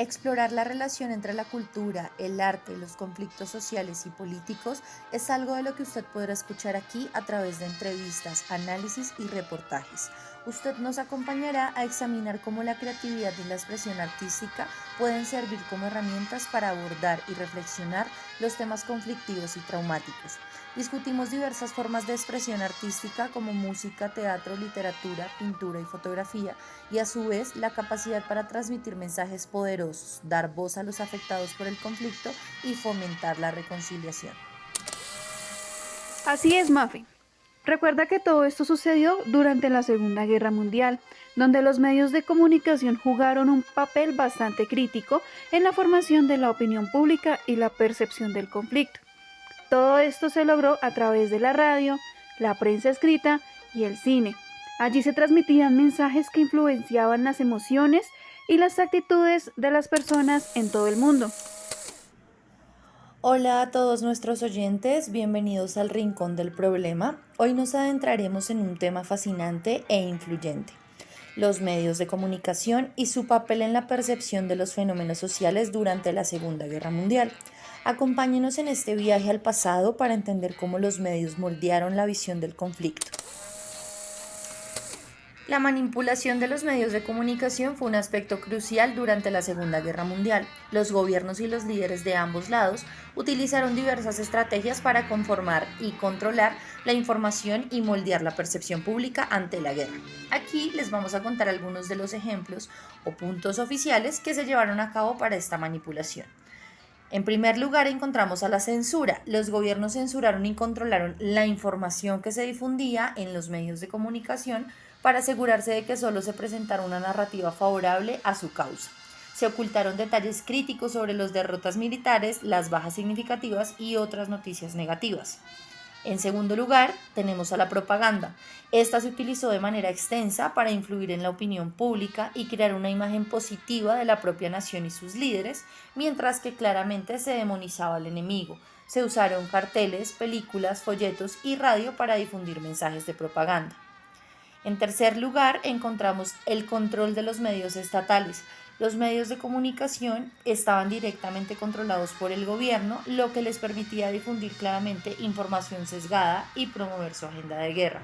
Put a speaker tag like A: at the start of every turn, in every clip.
A: Explorar la relación entre la cultura, el arte, los conflictos sociales y políticos es algo de lo que usted podrá escuchar aquí a través de entrevistas, análisis y reportajes. Usted nos acompañará a examinar cómo la creatividad y la expresión artística pueden servir como herramientas para abordar y reflexionar los temas conflictivos y traumáticos. Discutimos diversas formas de expresión artística como música, teatro, literatura, pintura y fotografía, y a su vez la capacidad para transmitir mensajes poderosos, dar voz a los afectados por el conflicto y fomentar la reconciliación.
B: Así es, Mafe. Recuerda que todo esto sucedió durante la Segunda Guerra Mundial, donde los medios de comunicación jugaron un papel bastante crítico en la formación de la opinión pública y la percepción del conflicto. Todo esto se logró a través de la radio, la prensa escrita y el cine. Allí se transmitían mensajes que influenciaban las emociones y las actitudes de las personas en todo el mundo.
A: Hola a todos nuestros oyentes, bienvenidos al Rincón del Problema. Hoy nos adentraremos en un tema fascinante e influyente: los medios de comunicación y su papel en la percepción de los fenómenos sociales durante la Segunda Guerra Mundial. Acompáñenos en este viaje al pasado para entender cómo los medios moldearon la visión del conflicto. La manipulación de los medios de comunicación fue un aspecto crucial durante la Segunda Guerra Mundial. Los gobiernos y los líderes de ambos lados utilizaron diversas estrategias para conformar y controlar la información y moldear la percepción pública ante la guerra. Aquí les vamos a contar algunos de los ejemplos o puntos oficiales que se llevaron a cabo para esta manipulación. En primer lugar, encontramos a la censura. Los gobiernos censuraron y controlaron la información que se difundía en los medios de comunicación para asegurarse de que solo se presentara una narrativa favorable a su causa. Se ocultaron detalles críticos sobre las derrotas militares, las bajas significativas y otras noticias negativas. En segundo lugar, tenemos a la propaganda. Esta se utilizó de manera extensa para influir en la opinión pública y crear una imagen positiva de la propia nación y sus líderes, mientras que claramente se demonizaba al enemigo. Se usaron carteles, películas, folletos y radio para difundir mensajes de propaganda. En tercer lugar, encontramos el control de los medios estatales. Los medios de comunicación estaban directamente controlados por el gobierno, lo que les permitía difundir claramente información sesgada y promover su agenda de guerra.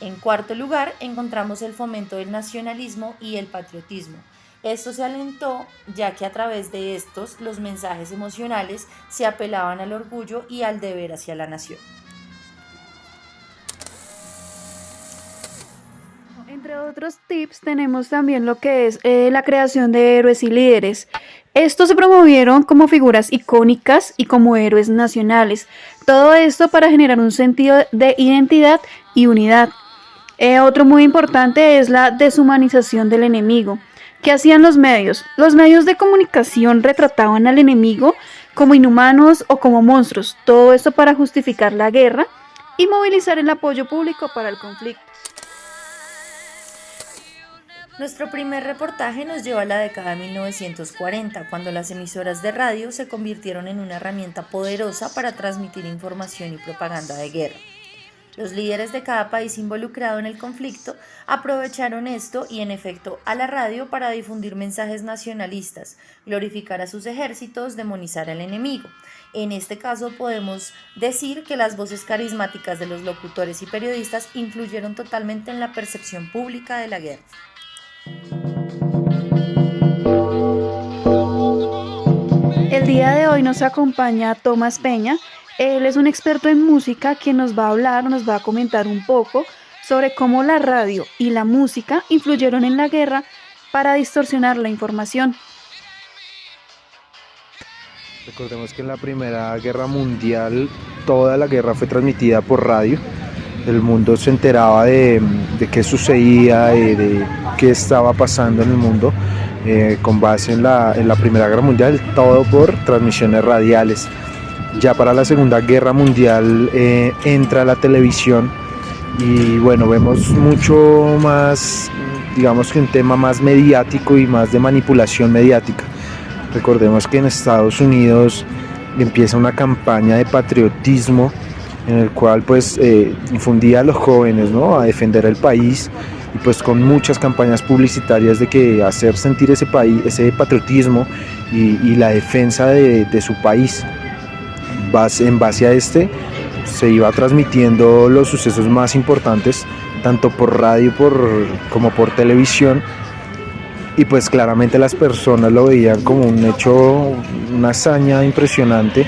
A: En cuarto lugar, encontramos el fomento del nacionalismo y el patriotismo. Esto se alentó ya que a través de estos los mensajes emocionales se apelaban al orgullo y al deber hacia la nación.
B: Entre otros tips tenemos también lo que es la creación de héroes y líderes. Estos se promovieron como figuras icónicas y como héroes nacionales. Todo esto para generar un sentido de identidad y unidad. Otro muy importante es la deshumanización del enemigo. ¿Qué hacían los medios? Los medios de comunicación retrataban al enemigo como inhumanos o como monstruos. Todo esto para justificar la guerra y movilizar el apoyo público para el conflicto.
A: Nuestro primer reportaje nos lleva a la década de 1940, cuando las emisoras de radio se convirtieron en una herramienta poderosa para transmitir información y propaganda de guerra. Los líderes de cada país involucrado en el conflicto aprovecharon esto y en efecto a la radio para difundir mensajes nacionalistas, glorificar a sus ejércitos, demonizar al enemigo. En este caso podemos decir que las voces carismáticas de los locutores y periodistas influyeron totalmente en la percepción pública de la guerra.
B: El día de hoy nos acompaña Tomás Peña. Él es un experto en música quien nos va a hablar, nos va a comentar un poco sobre cómo la radio y la música influyeron en la guerra para distorsionar la información.
C: Recordemos que en la Primera Guerra Mundial toda la guerra fue transmitida por radio. El mundo se enteraba de qué sucedía, de qué estaba pasando en el mundo con base en la Primera Guerra Mundial, todo por transmisiones radiales. Ya para la Segunda Guerra Mundial entra la televisión y bueno, vemos mucho más, digamos que un tema más mediático y más de manipulación mediática. Recordemos que en Estados Unidos empieza una campaña de patriotismo en el cual pues infundía a los jóvenes, ¿no?, a defender el país y pues con muchas campañas publicitarias de que hacer sentir ese país, ese patriotismo y la defensa de su país. En base a este se iba transmitiendo los sucesos más importantes, tanto por radio como por televisión, y pues claramente las personas lo veían como un hecho, una hazaña impresionante,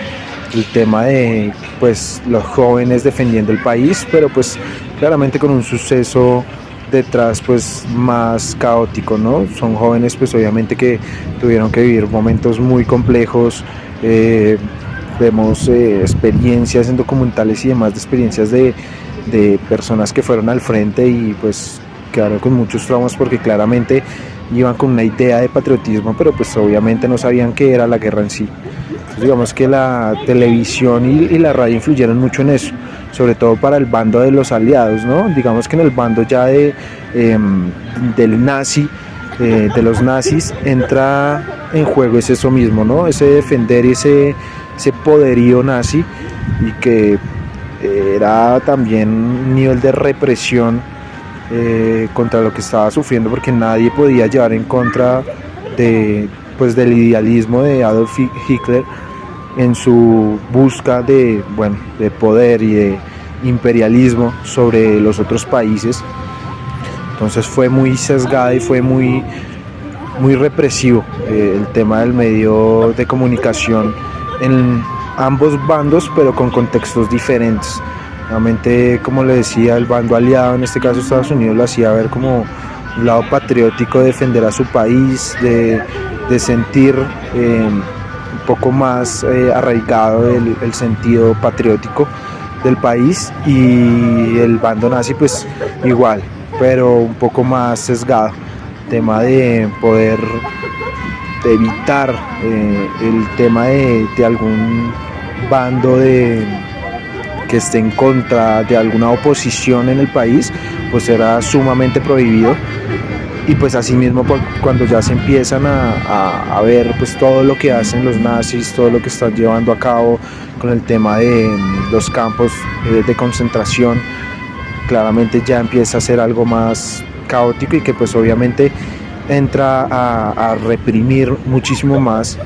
C: el tema de pues los jóvenes defendiendo el país, pero pues claramente con un suceso detrás pues más caótico, ¿no? Son jóvenes pues obviamente que tuvieron que vivir momentos muy complejos. Vemos experiencias en documentales y demás de experiencias de personas que fueron al frente y pues quedaron con muchos traumas porque claramente iban con una idea de patriotismo, pero pues obviamente no sabían qué era la guerra en sí. Entonces digamos que la televisión y la radio influyeron mucho en eso, sobre todo para el bando de los aliados, ¿no? Digamos que en el bando ya del nazi, de los nazis, entra en juego es eso mismo, ¿no? Ese defender ese poderío nazi, y que era también un nivel de represión contra lo que estaba sufriendo, porque nadie podía llevar en contra del idealismo de Adolf Hitler en su busca de poder y de imperialismo sobre los otros países. Entonces fue muy sesgada y fue muy represivo el tema del medio de comunicación en ambos bandos, pero con contextos diferentes. Realmente, como le decía, el bando aliado, en este caso Estados Unidos, lo hacía ver como un lado patriótico, de defender a su país, de sentir un poco más arraigado el sentido patriótico del país, y el bando nazi pues igual, pero un poco más sesgado, tema de poder evitar el tema de algún bando que esté en contra de alguna oposición en el país, pues era sumamente prohibido. Y pues asimismo, cuando ya se empiezan a ver pues todo lo que hacen los nazis, todo lo que están llevando a cabo con el tema de los campos de concentración, claramente ya empieza a ser algo más caótico, y que pues obviamente entra a reprimir muchísimo más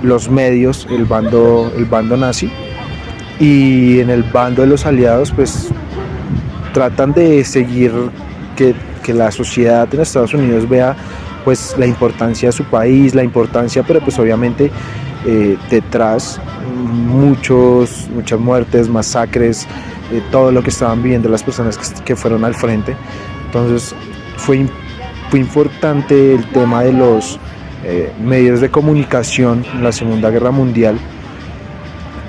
C: los medios, el bando nazi. Y en el bando de los aliados pues tratan de seguir que la sociedad en Estados Unidos vea pues la importancia de su país, pero pues obviamente detrás muchas muertes, masacres, todo lo que estaban viviendo las personas que fueron al frente. Entonces fue importante el tema de los medios de comunicación en la Segunda Guerra Mundial,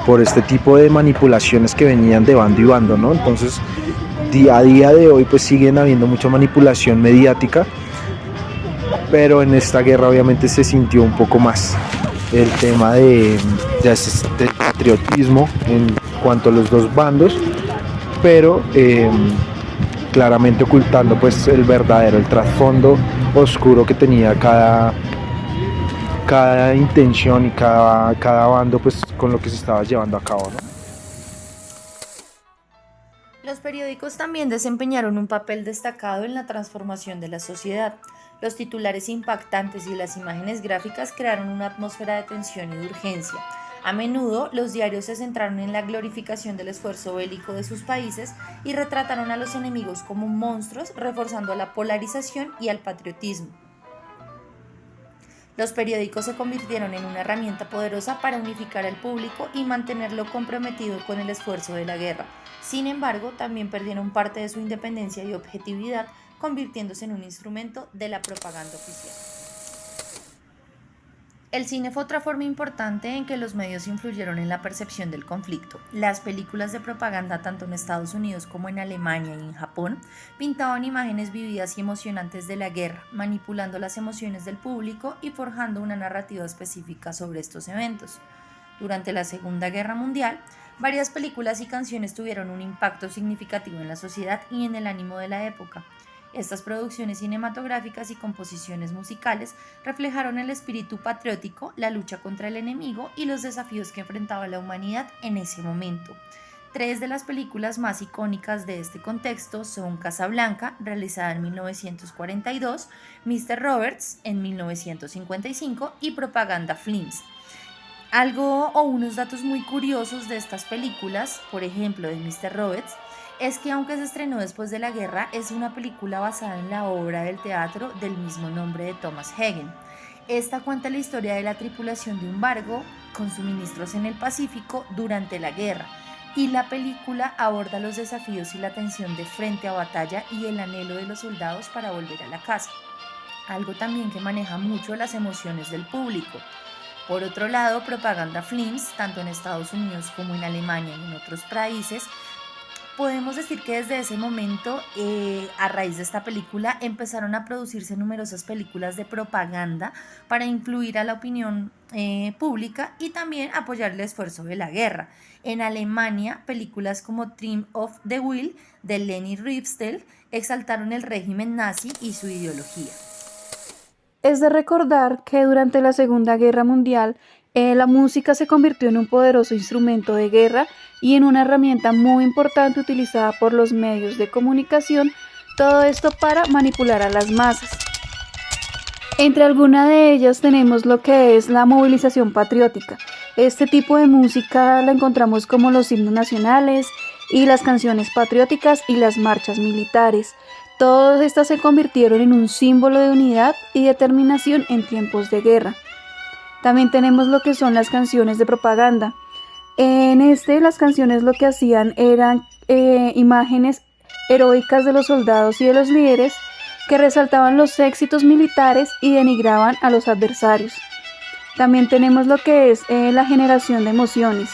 C: por este tipo de manipulaciones que venían de bando y bando, ¿no? Entonces, a día de hoy pues siguen habiendo mucha manipulación mediática, pero en esta guerra obviamente se sintió un poco más el tema de patriotismo en cuanto a los dos bandos, pero claramente ocultando pues el trasfondo oscuro que tenía cada intención y cada bando pues con lo que se estaba llevando a cabo, ¿no?
A: Los periódicos también desempeñaron un papel destacado en la transformación de la sociedad. Los titulares impactantes y las imágenes gráficas crearon una atmósfera de tensión y de urgencia. A menudo, los diarios se centraron en la glorificación del esfuerzo bélico de sus países y retrataron a los enemigos como monstruos, reforzando la polarización y el patriotismo. Los periódicos se convirtieron en una herramienta poderosa para unificar al público y mantenerlo comprometido con el esfuerzo de la guerra. Sin embargo, también perdieron parte de su independencia y objetividad, convirtiéndose en un instrumento de la propaganda oficial. El cine fue otra forma importante en que los medios influyeron en la percepción del conflicto. Las películas de propaganda, tanto en Estados Unidos como en Alemania y en Japón, pintaban imágenes vividas y emocionantes de la guerra, manipulando las emociones del público y forjando una narrativa específica sobre estos eventos. Durante la Segunda Guerra Mundial, varias películas y canciones tuvieron un impacto significativo en la sociedad y en el ánimo de la época. Estas producciones cinematográficas y composiciones musicales reflejaron el espíritu patriótico, la lucha contra el enemigo y los desafíos que enfrentaba la humanidad en ese momento. Tres de las películas más icónicas de este contexto son Casablanca, realizada en 1942, Mr. Roberts en 1955 y Propaganda Films. Algo o unos datos muy curiosos de estas películas, por ejemplo de Mr. Roberts, es que aunque se estrenó después de la guerra, es una película basada en la obra del teatro del mismo nombre de Thomas Hagen. Esta cuenta la historia de la tripulación de un barco con suministros en el Pacífico durante la guerra, y la película aborda los desafíos y la tensión de frente a batalla y el anhelo de los soldados para volver a la casa. Algo también que maneja mucho las emociones del público. Por otro lado, Propaganda Films, tanto en Estados Unidos como en Alemania y en otros países, podemos decir que desde ese momento, a raíz de esta película, empezaron a producirse numerosas películas de propaganda para influir a la opinión pública y también apoyar el esfuerzo de la guerra. En Alemania, películas como Trim of the Wheel de Leni Riefenstahl exaltaron el régimen nazi y su ideología.
B: Es de recordar que durante la Segunda Guerra Mundial, la música se convirtió en un poderoso instrumento de guerra y en una herramienta muy importante utilizada por los medios de comunicación, todo esto para manipular a las masas. Entre algunas de ellas tenemos lo que es la movilización patriótica. Este tipo de música la encontramos como los himnos nacionales y las canciones patrióticas y las marchas militares. Todas estas se convirtieron en un símbolo de unidad y determinación en tiempos de guerra. También tenemos lo que son las canciones de propaganda. Las canciones lo que hacían eran imágenes heroicas de los soldados y de los líderes que resaltaban los éxitos militares y denigraban a los adversarios. También tenemos lo que es la generación de emociones.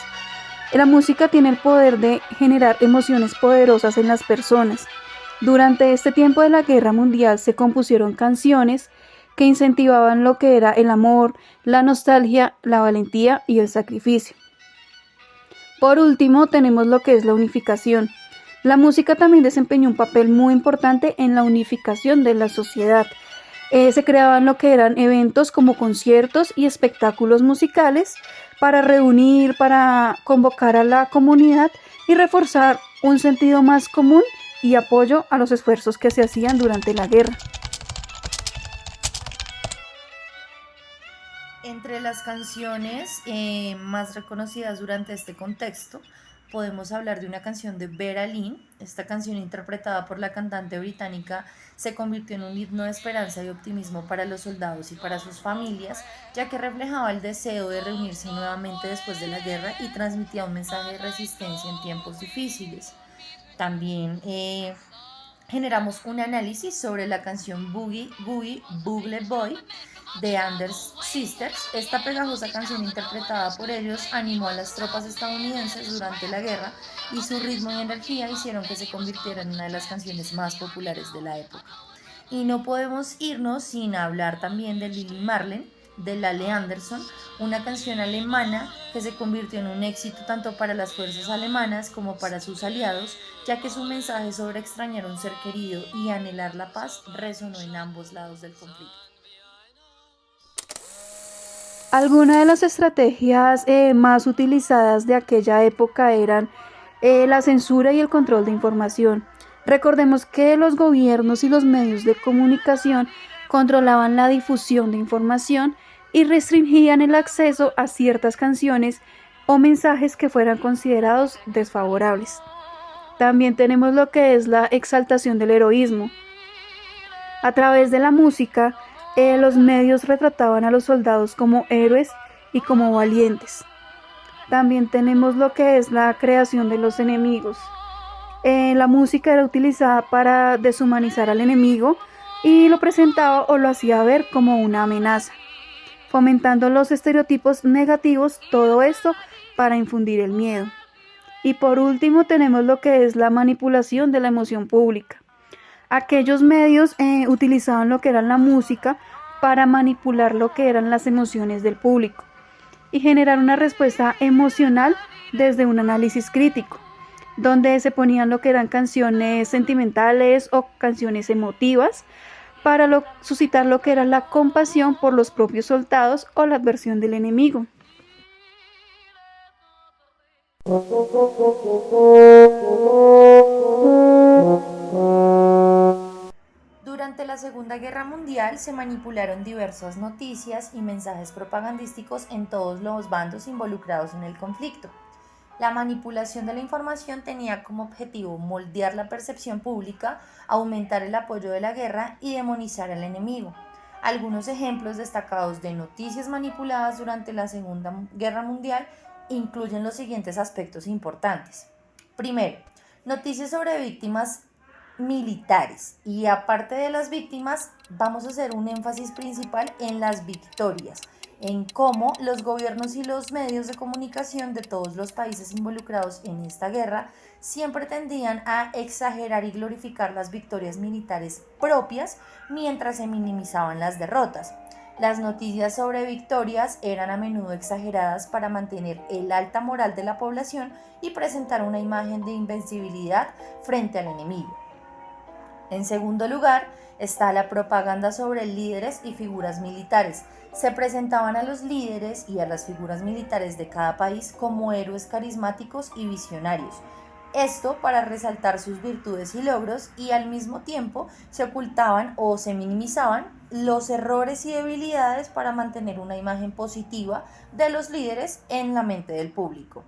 B: La música tiene el poder de generar emociones poderosas en las personas. Durante este tiempo de la Guerra Mundial se compusieron canciones que incentivaban lo que era el amor, la nostalgia, la valentía y el sacrificio. Por último, tenemos lo que es la unificación. La música también desempeñó un papel muy importante en la unificación de la sociedad. Se creaban lo que eran eventos como conciertos y espectáculos musicales para reunir, para convocar a la comunidad y reforzar un sentido más común y apoyo a los esfuerzos que se hacían durante la guerra.
A: Entre las canciones más reconocidas durante este contexto, podemos hablar de una canción de Vera Lynn. Esta canción, interpretada por la cantante británica, se convirtió en un himno de esperanza y optimismo para los soldados y para sus familias, ya que reflejaba el deseo de reunirse nuevamente después de la guerra y transmitía un mensaje de resistencia en tiempos difíciles. También generamos un análisis sobre la canción Boogie Boogie Boogie Boy de Anders Sisters. Esta pegajosa canción, interpretada por ellos, animó a las tropas estadounidenses durante la guerra y su ritmo y energía hicieron que se convirtiera en una de las canciones más populares de la época. Y no podemos irnos sin hablar también de Lili Marleen, de Lale Anderson, una canción alemana que se convirtió en un éxito tanto para las fuerzas alemanas como para sus aliados, ya que su mensaje sobre extrañar a un ser querido y anhelar la paz resonó en ambos lados del conflicto.
B: Algunas de las estrategias más utilizadas de aquella época eran la censura y el control de información. Recordemos que los gobiernos y los medios de comunicación controlaban la difusión de información y restringían el acceso a ciertas canciones o mensajes que fueran considerados desfavorables. También tenemos lo que es la exaltación del heroísmo. A través de la música, los medios retrataban a los soldados como héroes y como valientes. También tenemos lo que es la creación de los enemigos. La música era utilizada para deshumanizar al enemigo y lo presentaba o lo hacía ver como una amenaza, fomentando los estereotipos negativos, todo esto para infundir el miedo. Y por último tenemos lo que es la manipulación de la emoción pública. Aquellos medios utilizaban lo que era la música para manipular lo que eran las emociones del público y generar una respuesta emocional desde un análisis crítico, donde se ponían lo que eran canciones sentimentales o canciones emotivas para suscitar lo que era la compasión por los propios soldados o la adversión del enemigo.
A: Durante la Segunda Guerra Mundial se manipularon diversas noticias y mensajes propagandísticos en todos los bandos involucrados en el conflicto. La manipulación de la información tenía como objetivo moldear la percepción pública, aumentar el apoyo de la guerra y demonizar al enemigo. Algunos ejemplos destacados de noticias manipuladas durante la Segunda Guerra Mundial incluyen los siguientes aspectos importantes. Primero, noticias sobre víctimas militares, y aparte de las víctimas vamos a hacer un énfasis principal en las victorias, en cómo los gobiernos y los medios de comunicación de todos los países involucrados en esta guerra siempre tendían a exagerar y glorificar las victorias militares propias mientras se minimizaban las derrotas. Las noticias sobre victorias eran a menudo exageradas para mantener el alta moral de la población y presentar una imagen de invencibilidad frente al enemigo. En segundo lugar, está la propaganda sobre líderes y figuras militares. Se presentaban a los líderes y a las figuras militares de cada país como héroes carismáticos y visionarios. Esto para resaltar sus virtudes y logros, y al mismo tiempo se ocultaban o se minimizaban los errores y debilidades para mantener una imagen positiva de los líderes en la mente del público.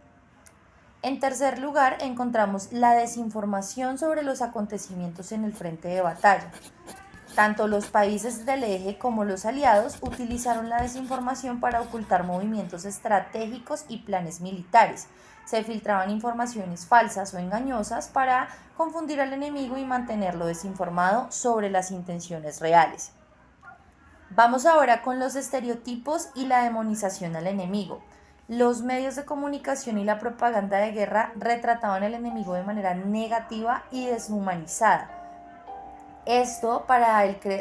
A: En tercer lugar, encontramos la desinformación sobre los acontecimientos en el frente de batalla. Tanto los países del eje como los aliados utilizaron la desinformación para ocultar movimientos estratégicos y planes militares. Se filtraban informaciones falsas o engañosas para confundir al enemigo y mantenerlo desinformado sobre las intenciones reales. Vamos ahora con los estereotipos y la demonización al enemigo. Los medios de comunicación y la propaganda de guerra retrataban al enemigo de manera negativa y deshumanizada. Esto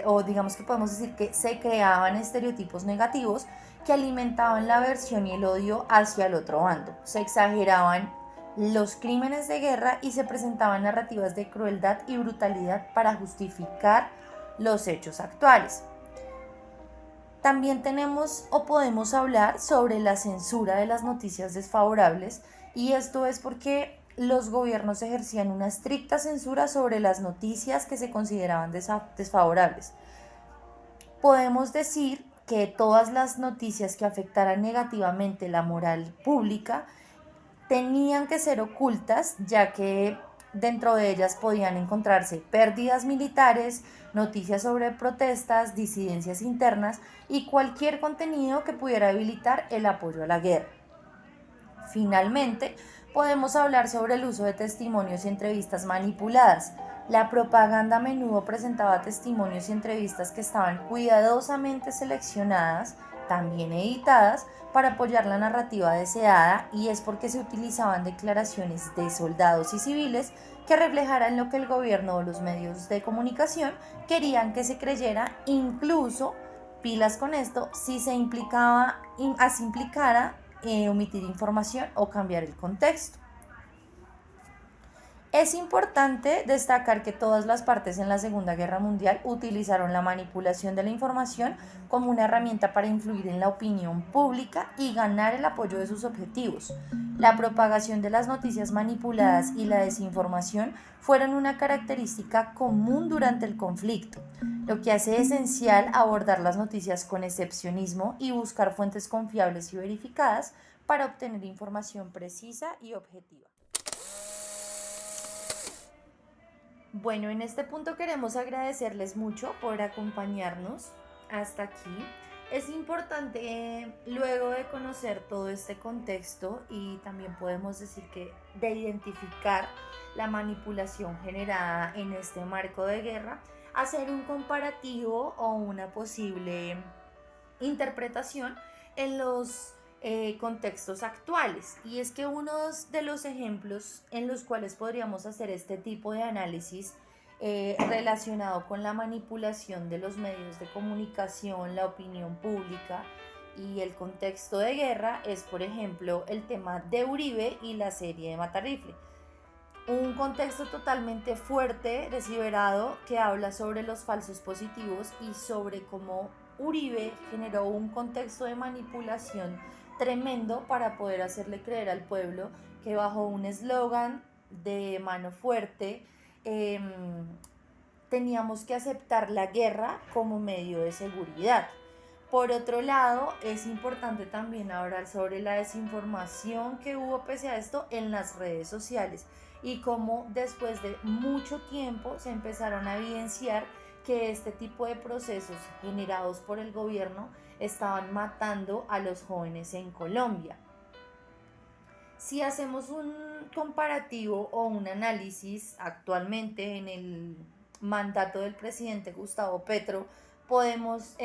A: o digamos que podemos decir que se creaban estereotipos negativos que alimentaban la aversión y el odio hacia el otro bando. Se exageraban los crímenes de guerra y se presentaban narrativas de crueldad y brutalidad para justificar los hechos actuales. También tenemos o podemos hablar sobre la censura de las noticias desfavorables, y esto es porque los gobiernos ejercían una estricta censura sobre las noticias que se consideraban desfavorables. Podemos decir que todas las noticias que afectaran negativamente la moral pública tenían que ser ocultas, ya que dentro de ellas podían encontrarse pérdidas militares, noticias sobre protestas, disidencias internas y cualquier contenido que pudiera habilitar el apoyo a la guerra. Finalmente, podemos hablar sobre el uso de testimonios y entrevistas manipuladas. La propaganda a menudo presentaba testimonios y entrevistas que estaban cuidadosamente seleccionadas, también editadas, para apoyar la narrativa deseada, y es porque se utilizaban declaraciones de soldados y civiles que reflejaran lo que el gobierno o los medios de comunicación querían que se creyera, incluso pilas con esto si se implicara omitir información o cambiar el contexto. Es importante destacar que todas las partes en la Segunda Guerra Mundial utilizaron la manipulación de la información como una herramienta para influir en la opinión pública y ganar el apoyo de sus objetivos. La propagación de las noticias manipuladas y la desinformación fueron una característica común durante el conflicto, lo que hace esencial abordar las noticias con excepcionismo y buscar fuentes confiables y verificadas para obtener información precisa y objetiva. Bueno, en este punto queremos agradecerles mucho por acompañarnos hasta aquí. Es importante, luego de conocer todo este contexto, y también podemos decir que de identificar la manipulación generada en este marco de guerra, hacer un comparativo o una posible interpretación en los contextos actuales. Y es que uno de los ejemplos en los cuales podríamos hacer este tipo de análisis relacionado con la manipulación de los medios de comunicación, la opinión pública y el contexto de guerra es, por ejemplo, el tema de Uribe y la serie de Matarrifle. Un contexto totalmente fuerte, deliberado, que habla sobre los falsos positivos y sobre cómo Uribe generó un contexto de manipulación tremendo para poder hacerle creer al pueblo que bajo un eslogan de mano fuerte teníamos que aceptar la guerra como medio de seguridad. Por otro lado, es importante también hablar sobre la desinformación que hubo pese a esto en las redes sociales y cómo después de mucho tiempo se empezaron a evidenciar que este tipo de procesos generados por el gobierno estaban matando a los jóvenes en Colombia. Si hacemos un comparativo o un análisis actualmente en el mandato del presidente Gustavo Petro, podemos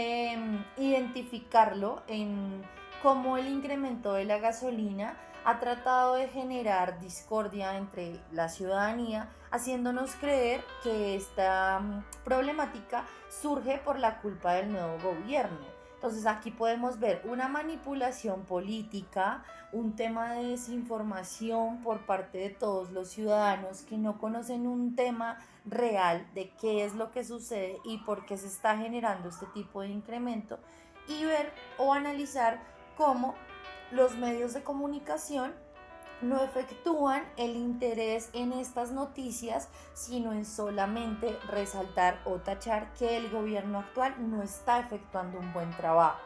A: identificarlo en cómo el incremento de la gasolina ha tratado de generar discordia entre la ciudadanía, haciéndonos creer que esta problemática surge por la culpa del nuevo gobierno. Entonces aquí podemos ver una manipulación política, un tema de desinformación por parte de todos los ciudadanos que no conocen un tema real de qué es lo que sucede y por qué se está generando este tipo de incremento, y ver o analizar cómo los medios de comunicación no efectúan el interés en estas noticias, sino en solamente resaltar o tachar que el gobierno actual no está efectuando un buen trabajo.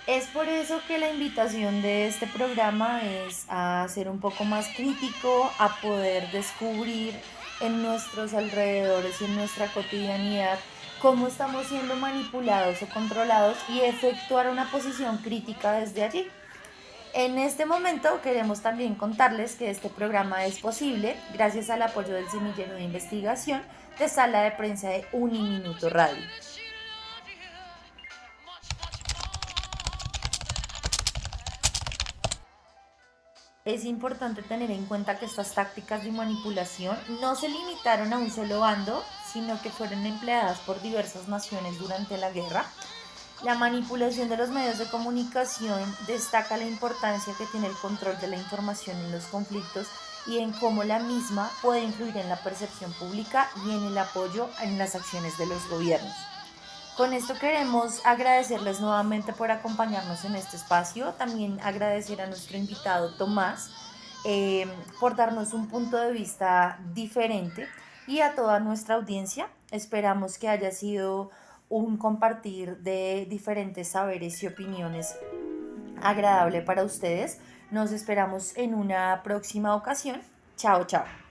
A: Es por eso que la invitación de este programa es a ser un poco más crítico, a poder descubrir en nuestros alrededores y en nuestra cotidianidad cómo estamos siendo manipulados o controlados y efectuar una posición crítica desde allí. En este momento queremos también contarles que este programa es posible gracias al apoyo del Semillero de Investigación de Sala de Prensa de Uniminuto Radio. Es importante tener en cuenta que estas tácticas de manipulación no se limitaron a un solo bando, sino que fueron empleadas por diversas naciones durante la guerra. La manipulación de los medios de comunicación destaca la importancia que tiene el control de la información en los conflictos y en cómo la misma puede influir en la percepción pública y en el apoyo en las acciones de los gobiernos. Con esto queremos agradecerles nuevamente por acompañarnos en este espacio, también agradecer a nuestro invitado Tomás por darnos un punto de vista diferente y a toda nuestra audiencia. Esperamos que haya sido un compartir de diferentes saberes y opiniones agradable para ustedes. Nos esperamos en una próxima ocasión. Chao, chao.